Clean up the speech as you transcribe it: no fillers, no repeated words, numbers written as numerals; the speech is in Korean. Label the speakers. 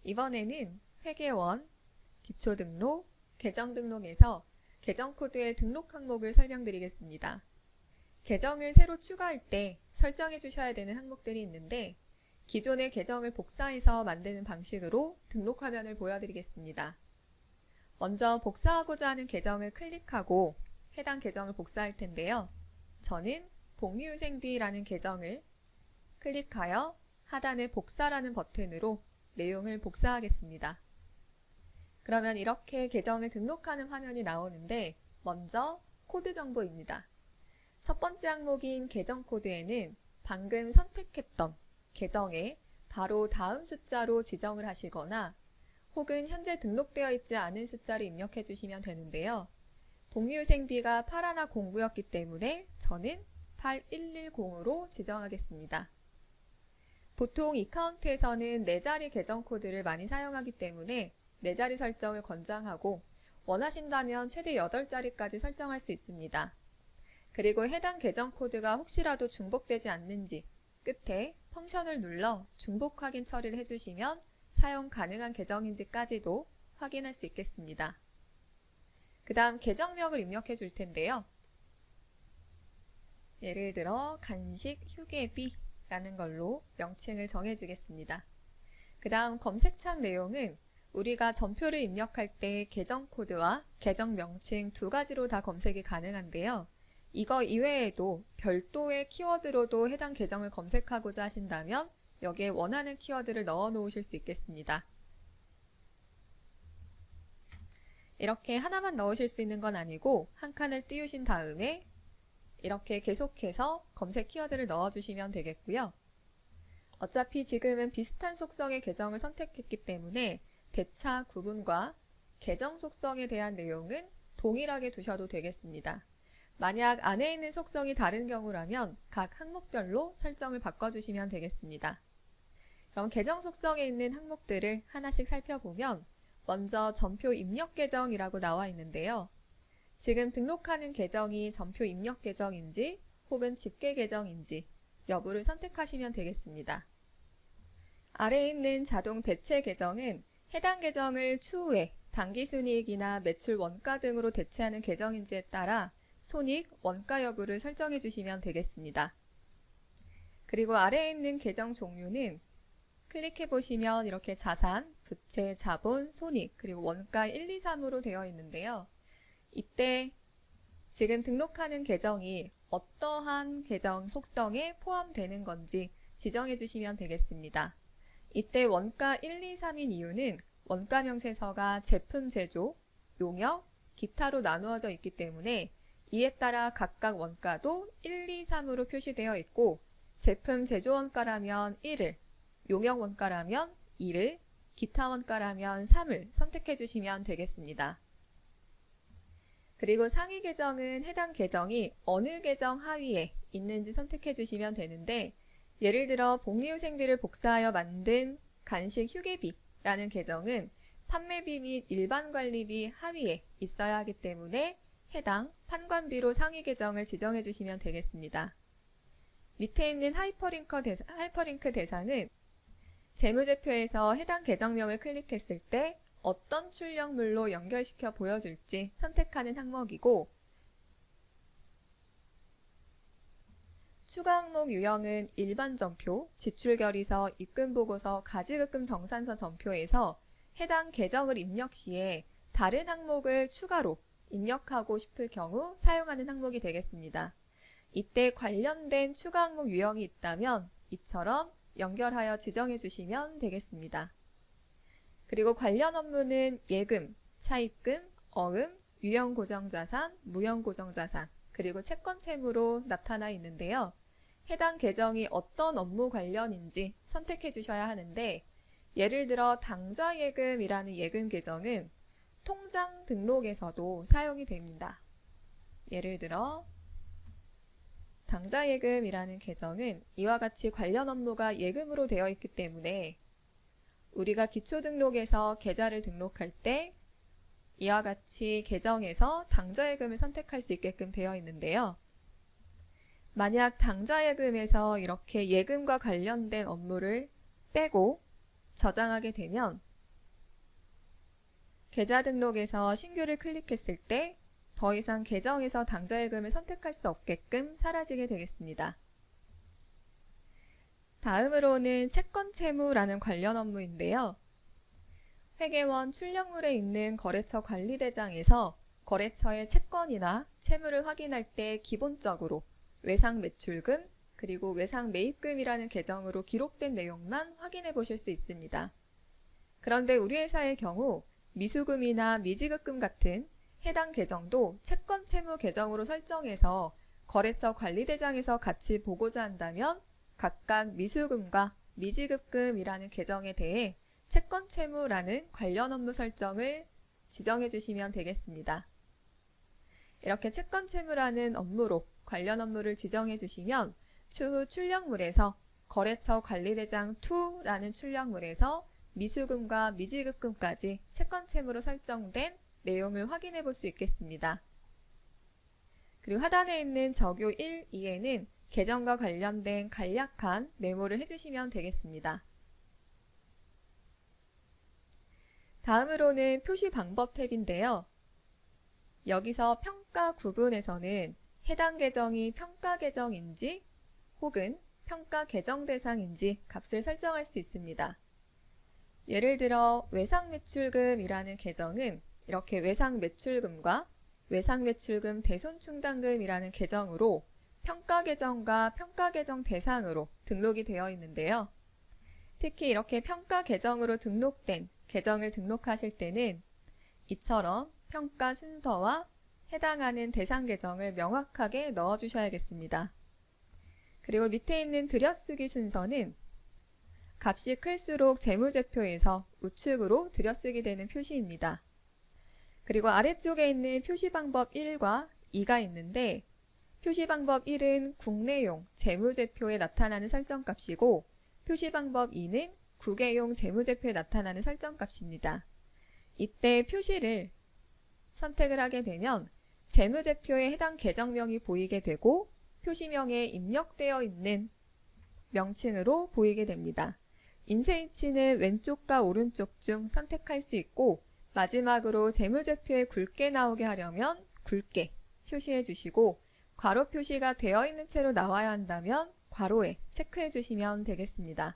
Speaker 1: 이번에는 회계원, 기초등록, 계정등록에서 계정코드의 등록 항목을 설명드리겠습니다. 계정을 새로 추가할 때 설정해 주셔야 되는 항목들이 있는데 기존의 계정을 복사해서 만드는 방식으로 등록 화면을 보여드리겠습니다. 먼저 복사하고자 하는 계정을 클릭하고 해당 계정을 복사할 텐데요. 저는 복리후생비라는 계정을 클릭하여 하단의 복사라는 버튼으로 내용을 복사하겠습니다. 그러면 이렇게 계정을 등록하는 화면이 나오는데 먼저 코드 정보입니다. 첫 번째 항목인 계정 코드에는 방금 선택했던 계정에 바로 다음 숫자로 지정을 하시거나 혹은 현재 등록되어 있지 않은 숫자를 입력해 주시면 되는데요. 복리후생비가 8109였기 때문에 저는 8110으로 지정하겠습니다. 보통 이카운트에서는 4자리 계정 코드를 많이 사용하기 때문에 4자리 설정을 권장하고 원하신다면 최대 8자리까지 설정할 수 있습니다. 그리고 해당 계정 코드가 혹시라도 중복되지 않는지 끝에 펑션을 눌러 중복 확인 처리를 해주시면 사용 가능한 계정인지까지도 확인할 수 있겠습니다. 그 다음 계정명을 입력해 줄 텐데요. 예를 들어 간식 휴게비라는 걸로 명칭을 정해 주겠습니다. 그 다음 검색창 내용은 우리가 전표를 입력할 때 계정 코드와 계정 명칭 두 가지로 다 검색이 가능한데요. 이거 이외에도 별도의 키워드로도 해당 계정을 검색하고자 하신다면 여기에 원하는 키워드를 넣어 놓으실 수 있겠습니다. 이렇게 하나만 넣으실 수 있는 건 아니고 한 칸을 띄우신 다음에 이렇게 계속해서 검색 키워드를 넣어주시면 되겠고요. 어차피 지금은 비슷한 속성의 계정을 선택했기 때문에 대차 구분과 계정 속성에 대한 내용은 동일하게 두셔도 되겠습니다. 만약 안에 있는 속성이 다른 경우라면 각 항목별로 설정을 바꿔주시면 되겠습니다. 그럼 계정 속성에 있는 항목들을 하나씩 살펴보면 먼저 전표 입력 계정이라고 나와 있는데요. 지금 등록하는 계정이 전표 입력 계정인지 혹은 집계 계정인지 여부를 선택하시면 되겠습니다. 아래에 있는 자동 대체 계정은 해당 계정을 추후에 당기순이익이나 매출 원가 등으로 대체하는 계정인지에 따라 손익, 원가 여부를 설정해 주시면 되겠습니다. 그리고 아래에 있는 계정 종류는 클릭해 보시면 이렇게 자산, 부채, 자본, 손익, 그리고 원가 1, 2, 3으로 되어 있는데요. 이때 지금 등록하는 계정이 어떠한 계정 속성에 포함되는 건지 지정해 주시면 되겠습니다. 이때 원가 1, 2, 3인 이유는 원가 명세서가 제품 제조, 용역, 기타로 나누어져 있기 때문에 이에 따라 각각 원가도 1, 2, 3으로 표시되어 있고 제품 제조 원가라면 1을, 용역 원가라면 2를, 기타 원가라면 3을 선택해 주시면 되겠습니다. 그리고 상위 계정은 해당 계정이 어느 계정 하위에 있는지 선택해 주시면 되는데 예를 들어 복리후생비를 복사하여 만든 간식 휴게비라는 계정은 판매비 및 일반관리비 하위에 있어야 하기 때문에 해당 판관비로 상위 계정을 지정해 주시면 되겠습니다. 밑에 있는 하이퍼링크 대상은 재무제표에서 해당 계정명을 클릭했을 때 어떤 출력물로 연결시켜 보여줄지 선택하는 항목이고 추가 항목 유형은 일반 전표, 지출결의서, 입금보고서, 가지급금 정산서 전표에서 해당 계정을 입력 시에 다른 항목을 추가로 입력하고 싶을 경우 사용하는 항목이 되겠습니다. 이때 관련된 추가 항목 유형이 있다면 이처럼 연결하여 지정해 주시면 되겠습니다. 그리고 관련 업무는 예금, 차입금, 어음, 유형고정자산, 무형고정자산, 그리고 채권채무로 나타나 있는데요. 해당 계정이 어떤 업무 관련인지 선택해 주셔야 하는데 예를 들어 당좌예금이라는 예금 계정은 통장 등록에서도 사용이 됩니다. 예를 들어 당좌예금이라는 계정은 이와 같이 관련 업무가 예금으로 되어 있기 때문에 우리가 기초등록에서 계좌를 등록할 때 이와 같이 계정에서 당좌예금을 선택할 수 있게끔 되어 있는데요. 만약 당좌예금에서 이렇게 예금과 관련된 업무를 빼고 저장하게 되면 계좌 등록에서 신규를 클릭했을 때 더 이상 계정에서 당좌예금을 선택할 수 없게끔 사라지게 되겠습니다. 다음으로는 채권 채무라는 관련 업무인데요. 회계원 출력물에 있는 거래처 관리대장에서 거래처의 채권이나 채무를 확인할 때 기본적으로 외상 매출금 그리고 외상 매입금이라는 계정으로 기록된 내용만 확인해 보실 수 있습니다. 그런데 우리 회사의 경우 미수금이나 미지급금 같은 해당 계정도 채권 채무 계정으로 설정해서 거래처 관리대장에서 같이 보고자 한다면 각각 미수금과 미지급금이라는 계정에 대해 채권 채무라는 관련 업무 설정을 지정해 주시면 되겠습니다. 이렇게 채권 채무라는 업무로 관련 업무를 지정해 주시면 추후 출력물에서 거래처 관리대장 2라는 출력물에서 미수금과 미지급금까지 채권 채무로 설정된 내용을 확인해 볼 수 있겠습니다. 그리고 하단에 있는 적요 1, 2에는 계정과 관련된 간략한 메모를 해주시면 되겠습니다. 다음으로는 표시 방법 탭인데요. 여기서 평가 구분에서는 해당 계정이 평가 계정인지 혹은 평가 계정 대상인지 값을 설정할 수 있습니다. 예를 들어 외상매출금이라는 계정은 이렇게 외상매출금과 외상매출금 대손충당금이라는 계정으로 평가 계정과 평가 계정 대상으로 등록이 되어 있는데요. 특히 이렇게 평가 계정으로 등록된 계정을 등록하실 때는 이처럼 평가 순서와 해당하는 대상 계정을 명확하게 넣어주셔야겠습니다. 그리고 밑에 있는 들여쓰기 순서는 값이 클수록 재무제표에서 우측으로 들여쓰기 되는 표시입니다. 그리고 아래쪽에 있는 표시 방법 1과 2가 있는데 표시 방법 1은 국내용 재무제표에 나타나는 설정값이고 표시 방법 2는 국외용 재무제표에 나타나는 설정값입니다. 이때 표시를 선택을 하게 되면 재무제표에 해당 계정명이 보이게 되고 표시명에 입력되어 있는 명칭으로 보이게 됩니다. 인쇄위치는 왼쪽과 오른쪽 중 선택할 수 있고 마지막으로 재무제표에 굵게 나오게 하려면 굵게 표시해 주시고 괄호 표시가 되어 있는 채로 나와야 한다면 괄호에 체크해 주시면 되겠습니다.